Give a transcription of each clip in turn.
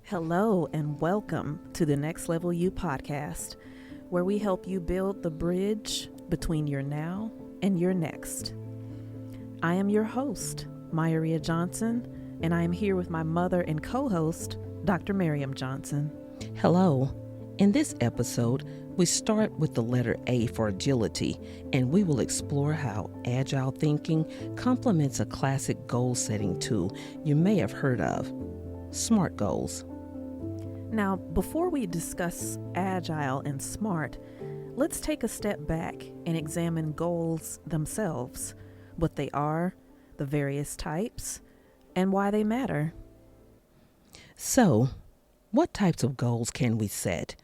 Hello, and welcome to the Next Level You podcast, where we help you build the bridge between your now and your next. I am your host, Myaria Johnson, and I am here with my mother and co-host, Dr. Miriam Johnson. Hello. In this episode, we start with the letter A for agility, and we will explore how agile thinking complements a classic goal-setting tool you may have heard of, SMART goals. Now, before we discuss agile and SMART, let's take a step back and examine goals themselves, what they are, the various types, and why they matter. So, what types of goals can we set?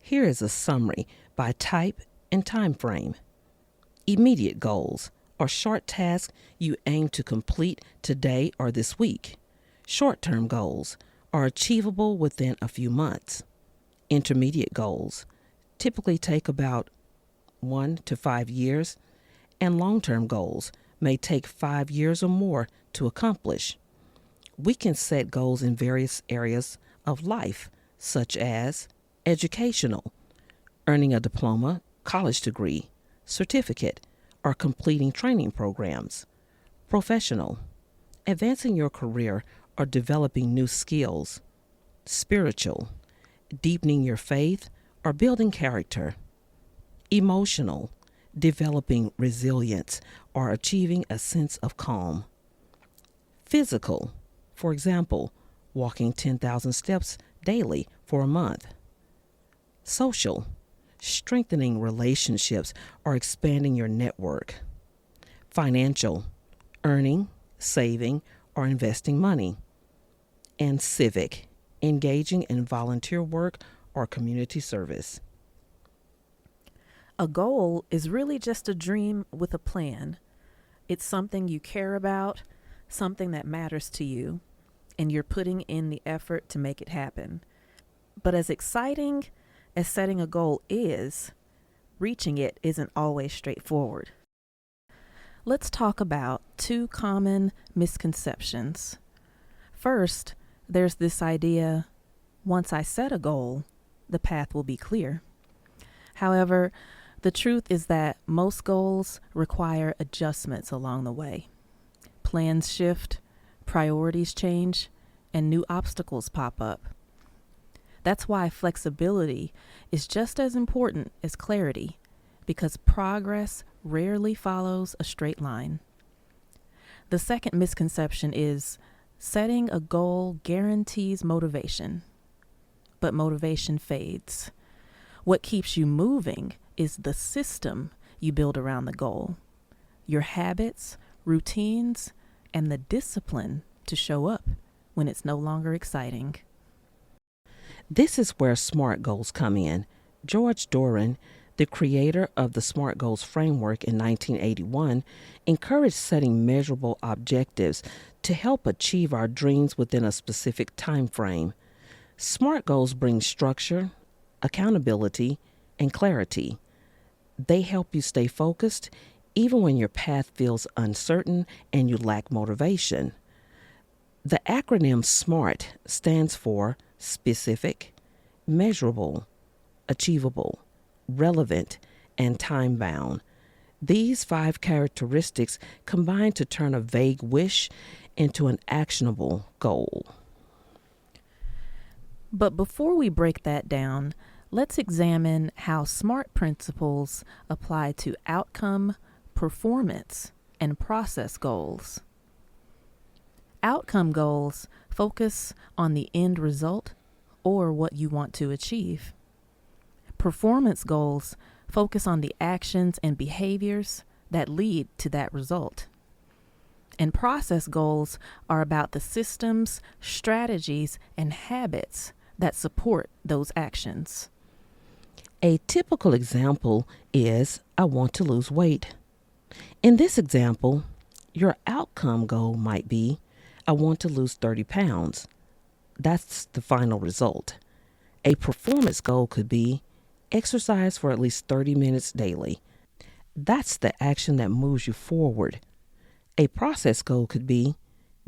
Here is a summary by type and time frame. Immediate goals are short tasks you aim to complete today or this week. Short-term goals are achievable within a few months. Intermediate goals typically take about 1 to 5 years, and long-term goals may take 5 years or more to accomplish. We can set goals in various areas of life, such as educational, earning a diploma, college degree, certificate, or completing training programs. Professional, advancing your career or developing new skills. Spiritual, deepening your faith or building character. Emotional, developing resilience or achieving a sense of calm. Physical, for example, walking 10,000 steps daily for a month. Social, strengthening relationships or expanding your network. Financial, earning, saving, or investing money. And civic, engaging in volunteer work or community service. A goal is really just a dream with a plan. It's something you care about, something that matters to you, and you're putting in the effort to make it happen. But as exciting as setting a goal is, reaching it isn't always straightforward. Let's talk about 2 common misconceptions. First, there's this idea, once I set a goal, the path will be clear. However, the truth is that most goals require adjustments along the way. Plans shift, priorities change, and new obstacles pop up. That's why flexibility is just as important as clarity, because progress rarely follows a straight line. The second misconception is setting a goal guarantees motivation, but motivation fades. What keeps you moving is the system you build around the goal, your habits, routines, and the discipline to show up when it's no longer exciting. This is where SMART goals come in. George Doran, the creator of the SMART goals framework in 1981, encouraged setting measurable objectives to help achieve our dreams within a specific time frame. SMART goals bring structure, accountability, and clarity. They help you stay focused even when your path feels uncertain and you lack motivation. The acronym SMART stands for specific, measurable, achievable, relevant, and time-bound. These 5 characteristics combine to turn a vague wish into an actionable goal. But before we break that down, let's examine how SMART principles apply to outcome, performance, and process goals. Outcome goals focus on the end result or what you want to achieve. Performance goals focus on the actions and behaviors that lead to that result. And process goals are about the systems, strategies, and habits that support those actions. A typical example is, I want to lose weight. In this example, your outcome goal might be, I want to lose 30 pounds. That's the final result. A performance goal could be, exercise for at least 30 minutes daily. That's the action that moves you forward. A process goal could be,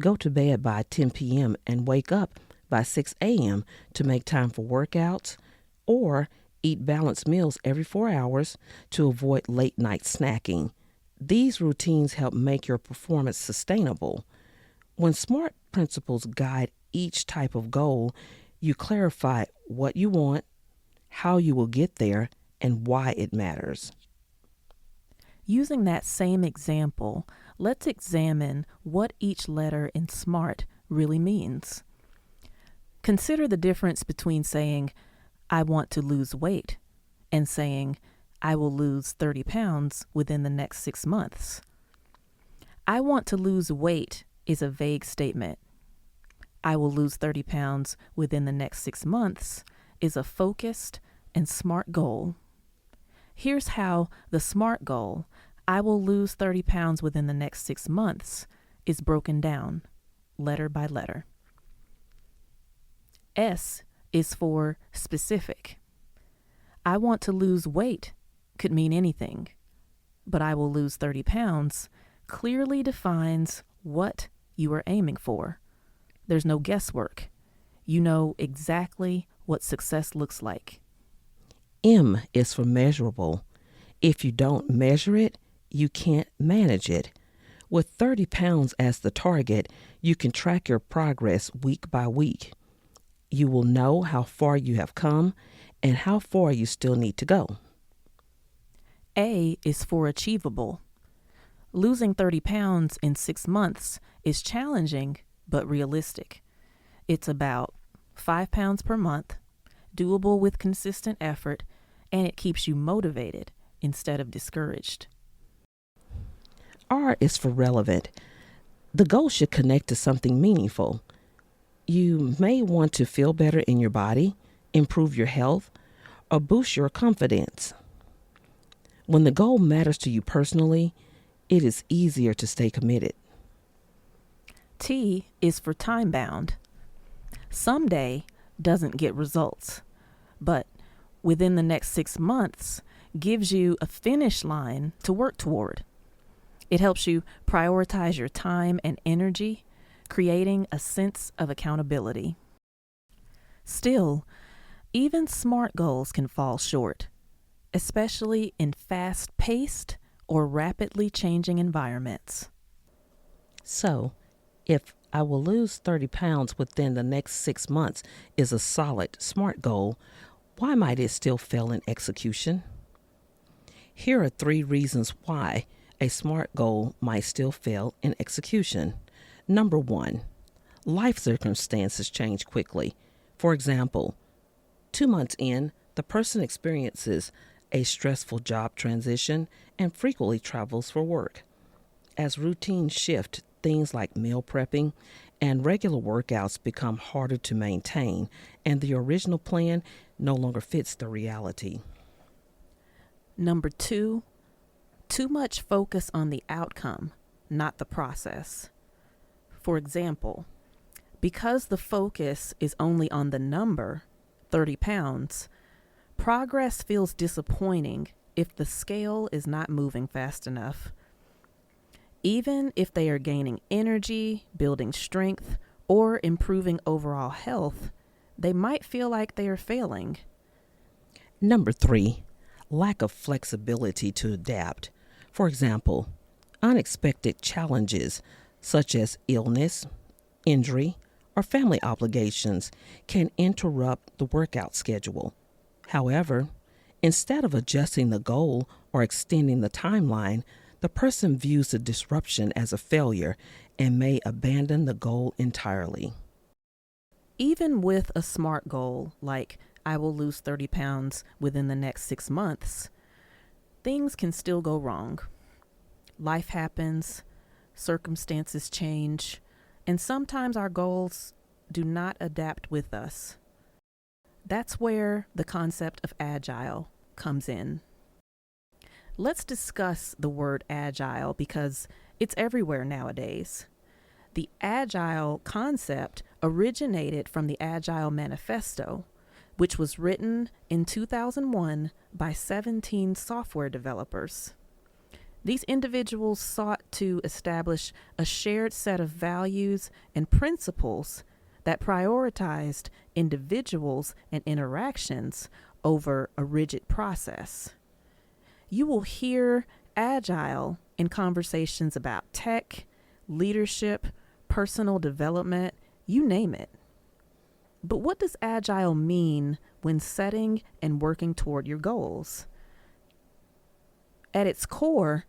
go to bed by 10 p.m. and wake up by 6 a.m. to make time for workouts, or eat balanced meals every 4 hours to avoid late night snacking. These routines help make your performance sustainable. When SMART principles guide each type of goal, you clarify what you want, how you will get there, and why it matters. Using that same example, let's examine what each letter in SMART really means. Consider the difference between saying, I want to lose weight, and saying, I will lose 30 pounds within the next 6 months. I want to lose weight is a vague statement. I will lose 30 pounds within the next 6 months is a focused and SMART goal. Here's how the SMART goal, I will lose 30 pounds within the next 6 months, is broken down, letter by letter. S is for specific. I want to lose weight could mean anything, but I will lose 30 pounds clearly defines what you are aiming for. There's no guesswork. You know exactly what success looks like. M is for measurable. If you don't measure it, you can't manage it. With 30 pounds as the target, you can track your progress week by week. You will know how far you have come and how far you still need to go. A is for achievable. Losing 30 pounds in 6 months is challenging but realistic. It's about 5 pounds per month, doable with consistent effort, and it keeps you motivated instead of discouraged. R is for relevant. The goal should connect to something meaningful. You may want to feel better in your body, improve your health, or boost your confidence. When the goal matters to you personally, it is easier to stay committed. T is for time bound. Someday doesn't get results, but within the next 6 months gives you a finish line to work toward. It helps you prioritize your time and energy, creating a sense of accountability. Still, even SMART goals can fall short, especially in fast-paced or rapidly changing environments. So, if I will lose 30 pounds within the next 6 months is a solid SMART goal, why might it still fail in execution? Here are 3 reasons why a SMART goal might still fail in execution. Number 1, life circumstances change quickly. For example, 2 months in, the person experiences a stressful job transition and frequently travels for work. As routines shift, things like meal prepping and regular workouts become harder to maintain, and the original plan no longer fits the reality. Number 2, too much focus on the outcome, not the process. For example, because the focus is only on the number, 30 pounds, progress feels disappointing if the scale is not moving fast enough. Even if they are gaining energy, building strength, or improving overall health, they might feel like they are failing. Number 3, lack of flexibility to adapt. For example, unexpected challenges such as illness, injury, or family obligations can interrupt the workout schedule. However, instead of adjusting the goal or extending the timeline, the person views the disruption as a failure and may abandon the goal entirely. Even with a SMART goal like I will lose 30 pounds within the next 6 months, things can still go wrong. Life happens, circumstances change, and sometimes our goals do not adapt with us. That's where the concept of agile comes in. Let's discuss the word agile because it's everywhere nowadays. The agile concept originated from the Agile Manifesto, which was written in 2001 by 17 software developers. These individuals sought to establish a shared set of values and principles that prioritized individuals and interactions over a rigid process. You will hear agile in conversations about tech, leadership, personal development, you name it. But what does agile mean when setting and working toward your goals? At its core,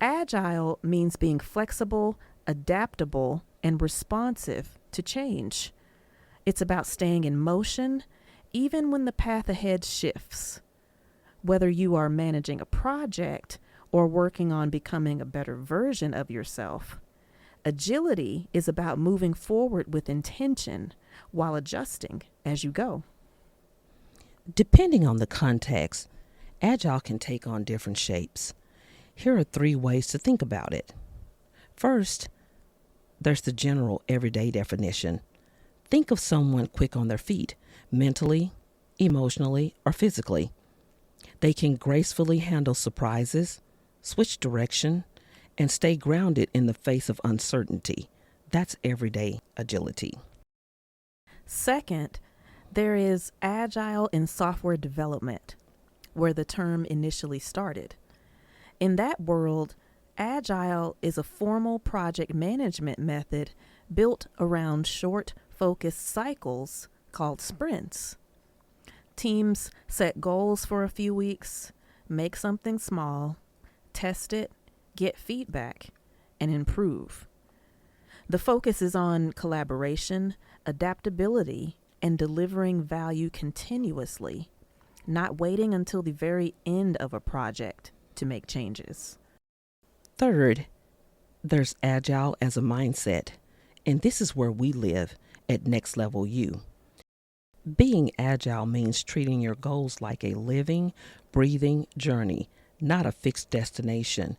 agile means being flexible, adaptable, and responsive to change. It's about staying in motion even when the path ahead shifts. Whether you are managing a project or working on becoming a better version of yourself, agility is about moving forward with intention while adjusting as you go. Depending on the context, agile can take on different shapes. Here are 3 ways to think about it. First, there's the general everyday definition. Think of someone quick on their feet, mentally, emotionally, or physically. They can gracefully handle surprises, switch direction, and stay grounded in the face of uncertainty. That's everyday agility. Second, there is agile in software development, where the term initially started. In that world, agile is a formal project management method built around short, focused cycles called sprints. Teams set goals for a few weeks, make something small, test it, get feedback, and improve. The focus is on collaboration, adaptability, and delivering value continuously, not waiting until the very end of a project to make changes. Third, there's agile as a mindset, and this is where we live at Next Level U. Being agile means treating your goals like a living, breathing journey, not a fixed destination.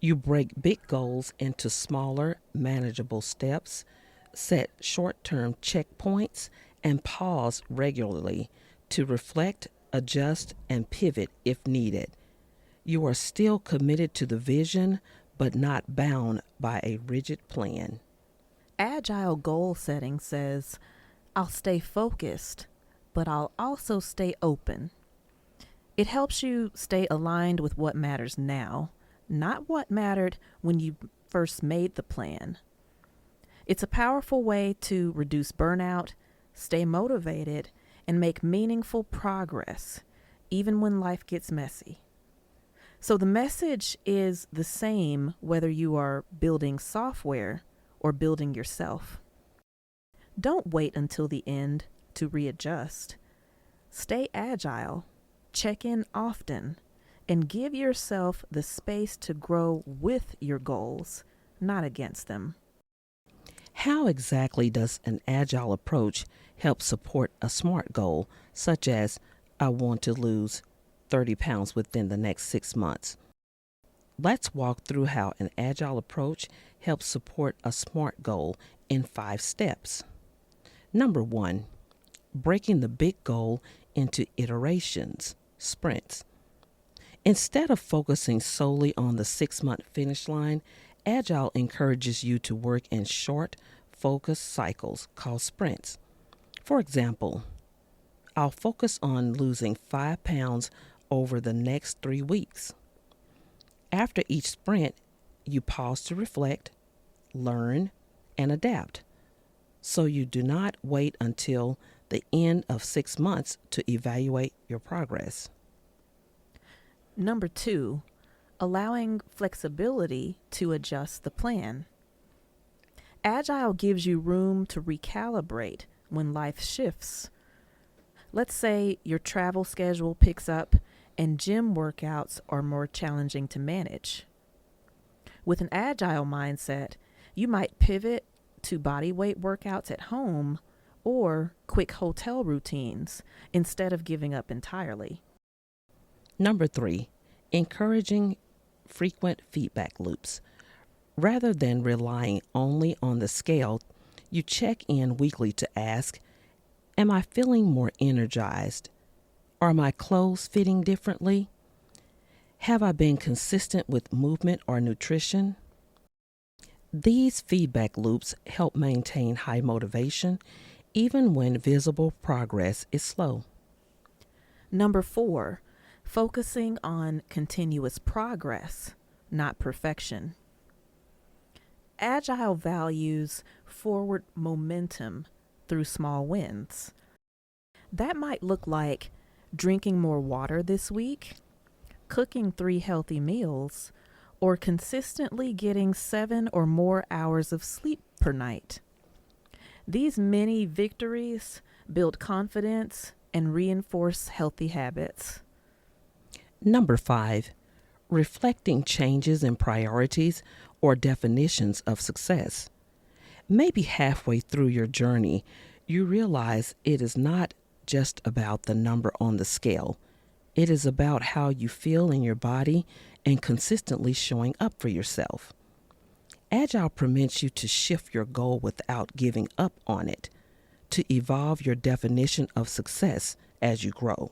You break big goals into smaller, manageable steps, set short-term checkpoints, and pause regularly to reflect, adjust, and pivot if needed. You are still committed to the vision, but not bound by a rigid plan. Agile goal setting says, I'll stay focused, but I'll also stay open. It helps you stay aligned with what matters now, not what mattered when you first made the plan. It's a powerful way to reduce burnout, stay motivated, and make meaningful progress, even when life gets messy. So the message is the same whether you are building software or building yourself. Don't wait until the end to readjust. Stay agile, check in often, and give yourself the space to grow with your goals, not against them. How exactly does an agile approach help support a SMART goal, such as I want to lose 30 pounds within the next 6 months? Let's walk through how an agile approach helps support a SMART goal in 5 steps. Number 1, breaking the big goal into iterations, sprints. Instead of focusing solely on the 6-month finish line, Agile encourages you to work in short, focused cycles called sprints. For example, I'll focus on losing 5 pounds over the next 3 weeks. After each sprint, you pause to reflect, learn, and adapt. So you do not wait until the end of 6 months to evaluate your progress. Number 2, allowing flexibility to adjust the plan. Agile gives you room to recalibrate when life shifts. Let's say your travel schedule picks up and gym workouts are more challenging to manage. With an agile mindset, you might pivot to body weight workouts at home or quick hotel routines instead of giving up entirely. Number 3, encouraging frequent feedback loops. Rather than relying only on the scale, you check in weekly to ask, am I feeling more energized? Are my clothes fitting differently? Have I been consistent with movement or nutrition? These feedback loops help maintain high motivation even when visible progress is slow. Number 4, focusing on continuous progress, not perfection. Agile values forward momentum through small wins. That might look like drinking more water this week, cooking 3 healthy meals, or consistently getting 7 or more hours of sleep per night. These mini victories build confidence and reinforce healthy habits. Number 5, reflecting changes in priorities or definitions of success. Maybe halfway through your journey, you realize it is not just about the number on the scale. It is about how you feel in your body and consistently showing up for yourself. Agile permits you to shift your goal without giving up on it, to evolve your definition of success as you grow.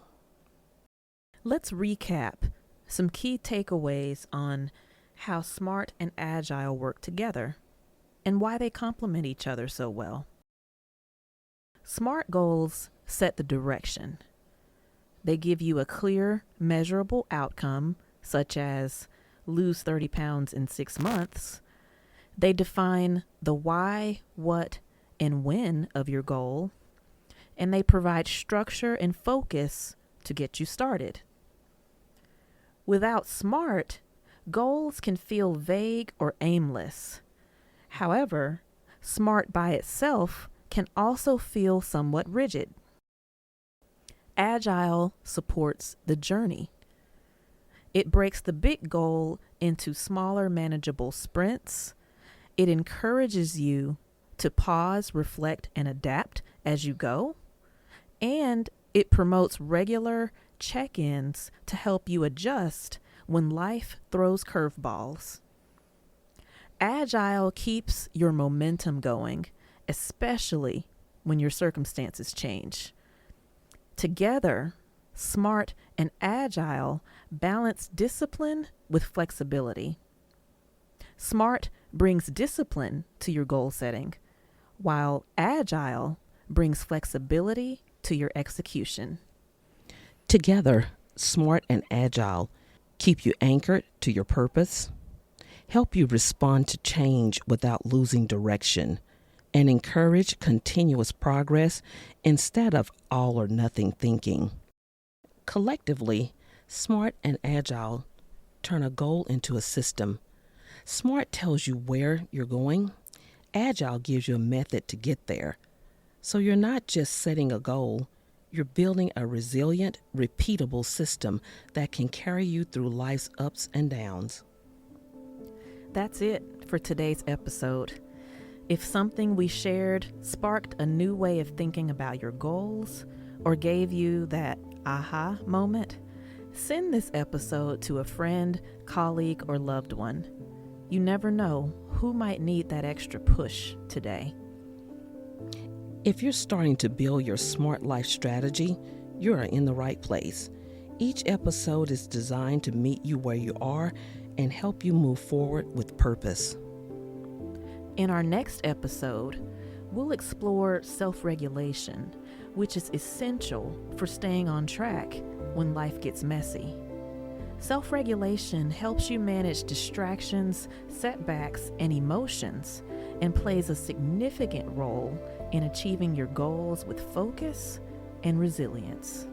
Let's recap some key takeaways on how SMART and Agile work together and why they complement each other so well. SMART goals set the direction. They give you a clear, measurable outcome, such as lose 30 pounds in 6 months. They define the why, what, and when of your goal, and they provide structure and focus to get you started. Without SMART, goals can feel vague or aimless. However, SMART by itself can also feel somewhat rigid. Agile supports the journey. It breaks the big goal into smaller, manageable sprints. It encourages you to pause, reflect, and adapt as you go. And it promotes regular check-ins to help you adjust when life throws curveballs. Agile keeps your momentum going, especially when your circumstances change. Together, SMART and Agile balance discipline with flexibility. SMART brings discipline to your goal setting, while Agile brings flexibility to your execution. Together, SMART and Agile keep you anchored to your purpose, help you respond to change without losing direction, and encourage continuous progress instead of all or nothing thinking. Collectively, SMART and Agile turn a goal into a system. SMART tells you where you're going. Agile gives you a method to get there. So you're not just setting a goal, you're building a resilient, repeatable system that can carry you through life's ups and downs. That's it for today's episode. If something we shared sparked a new way of thinking about your goals or gave you that aha moment, send this episode to a friend, colleague, or loved one. You never know who might need that extra push today. If you're starting to build your SMART life strategy, you're in the right place. Each episode is designed to meet you where you are and help you move forward with purpose. In our next episode, we'll explore self-regulation, which is essential for staying on track when life gets messy. Self-regulation helps you manage distractions, setbacks, and emotions, and plays a significant role in achieving your goals with focus and resilience.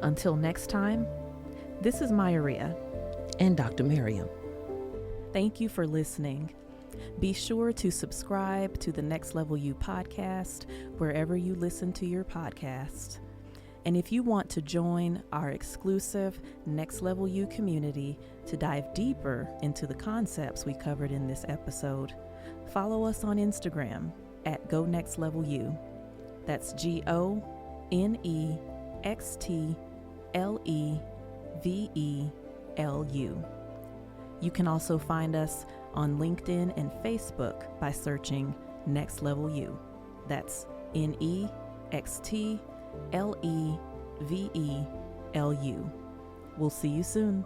Until next time, this is Mayaria and Dr. Miriam. Thank you for listening. Be sure to subscribe to the Next Level U podcast wherever you listen to your podcast. And if you want to join our exclusive Next Level U community to dive deeper into the concepts we covered in this episode, follow us on Instagram at GoNextLevelU. That's GoNextLevelU. You can also find us on LinkedIn and Facebook by searching Next Level U. That's NEXTLEVELU. We'll see you soon.